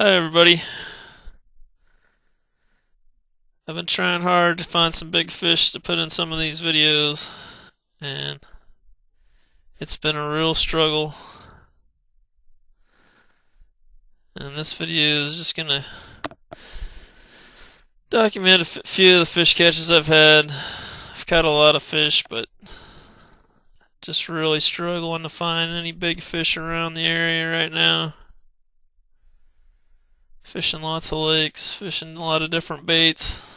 Hi everybody. I've been trying hard to find some big fish to put in some of these videos, and it's been a real struggle. And this video is just gonna document a few of the fish catches I've had. I've caught a lot of fish, but just really struggling to find any big fish around the area right now. Fishing lots of lakes, fishing a lot of different baits.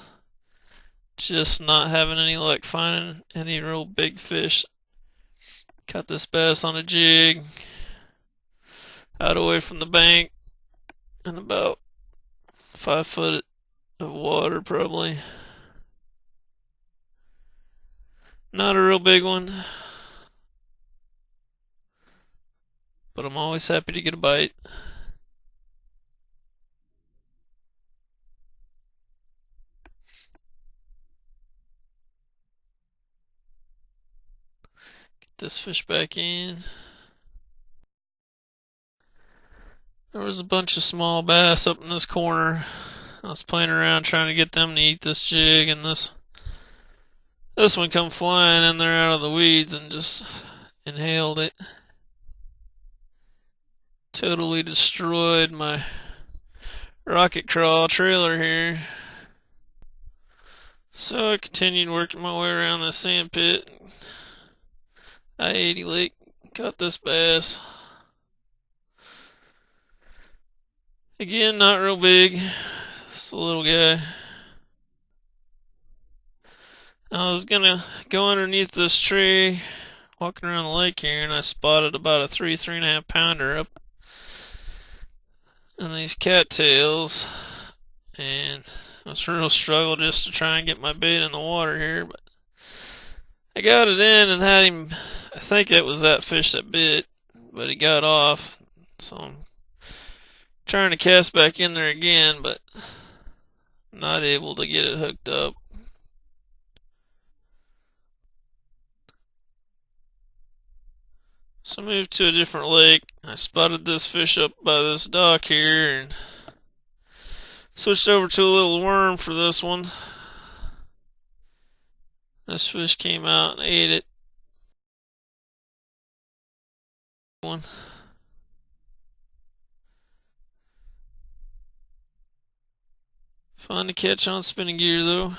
Just not having any luck finding any real big fish. Caught this bass on a jig out away from the bank in about 5 foot of water, probably. Not a real big one, but I'm always happy to get a bite. Get this fish back in. There was a bunch of small bass up in this corner. I was playing around trying to get them to eat this jig, and this one come flying in there out of the weeds and just inhaled it. Totally destroyed my rocket crawl trailer here. So I continued working my way around the sand pit. I-80 Lake, caught this bass. Again, not real big, just a little guy. I was gonna go underneath this tree, walking around the lake here, and I spotted about a 3.5 pounder up in these cattails, and it was a real struggle just to try and get my bait in the water here, but I got it in and had him. I think it was that fish that bit, but he got off, so I'm trying to cast back in there again, but not able to get it hooked up. So I moved to a different lake. I spotted this fish up by this dock here and switched over to a little worm for this one. This fish came out and ate it. Fun to catch on spinning gear though.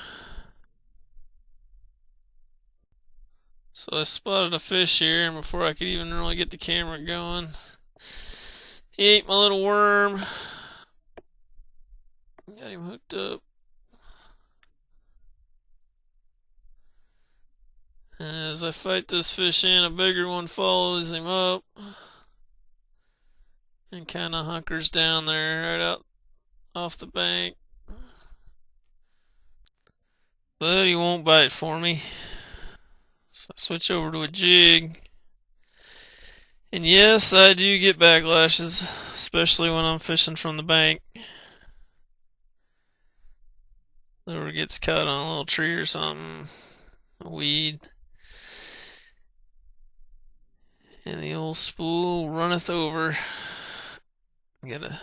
So I spotted a fish here, and before I could even really get the camera going, he ate my little worm. Got him hooked up. And as I fight this fish in, a bigger one follows him up and kind of hunkers down there right out off the bank. But he won't bite for me. So I switch over to a jig. And yes, I do get backlashes, especially when I'm fishing from the bank. Lure gets caught on a little tree or something, a weed, and the old spool runneth over. I gotta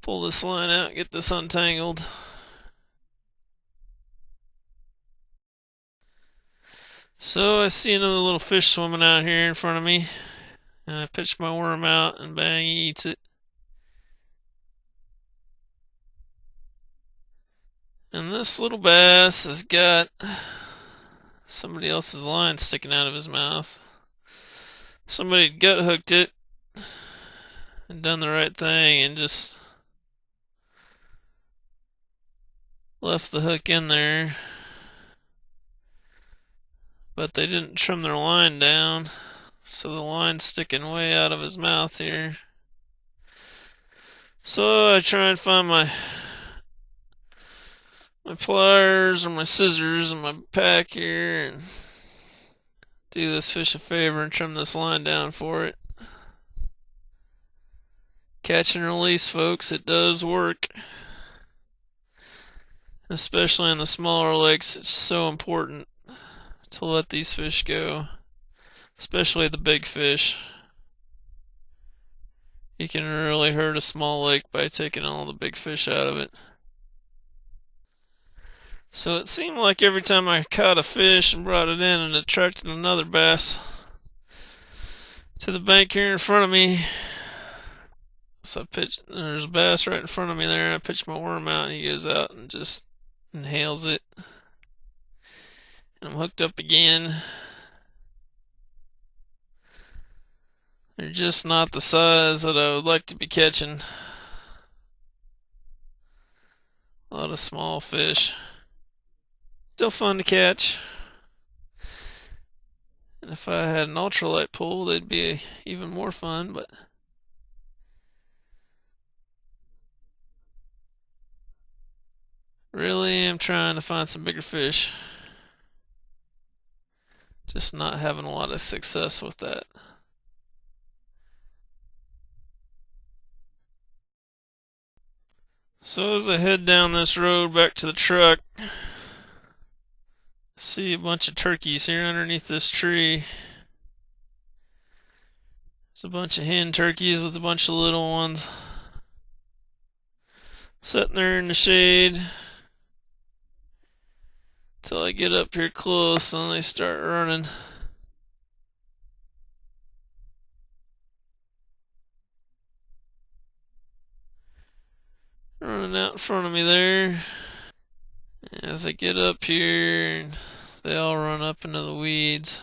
pull this line out, get this untangled. So I see another little fish swimming out here in front of me, and I pitch my worm out, and bang, he eats it. And this little bass has got somebody else's line sticking out of his mouth. Somebody gut hooked it and done the right thing and just left the hook in there, but they didn't trim their line down, so the line's sticking way out of his mouth here. So I try and find my pliers or my scissors in my pack here and do this fish a favor and trim this line down for it. Catch and release, folks, it does work. Especially in the smaller lakes, it's so important to let these fish go, especially the big fish. You can really hurt a small lake by taking all the big fish out of it. So it seemed like every time I caught a fish and brought it in, it attracted another bass to the bank here in front of me. So there's a bass right in front of me there, and I pitch my worm out, and he goes out and just inhales it. And I'm hooked up again. They're just not the size that I would like to be catching. A lot of small fish. Still fun to catch. And if I had an ultralight pool, they'd be even more fun, but really am trying to find some bigger fish. Just not having a lot of success with that. So as I head down this road back to the truck, I see a bunch of turkeys here underneath this tree. There's a bunch of hen turkeys with a bunch of little ones sitting there in the shade till I get up here close and they start running. Running out in front of me there. As I get up here, they all run up into the weeds.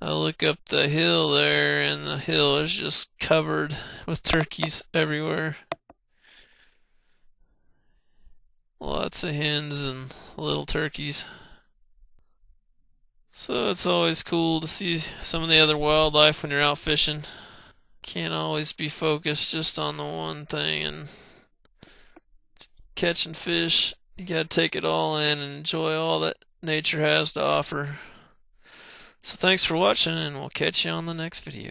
I look up the hill there, and the hill is just covered with turkeys everywhere. Lots of hens and little turkeys. So it's always cool to see some of the other wildlife when you're out fishing. Can't always be focused just on the one thing and catching fish. You gotta take it all in and enjoy all that nature has to offer. So thanks for watching, and we'll catch you on the next video.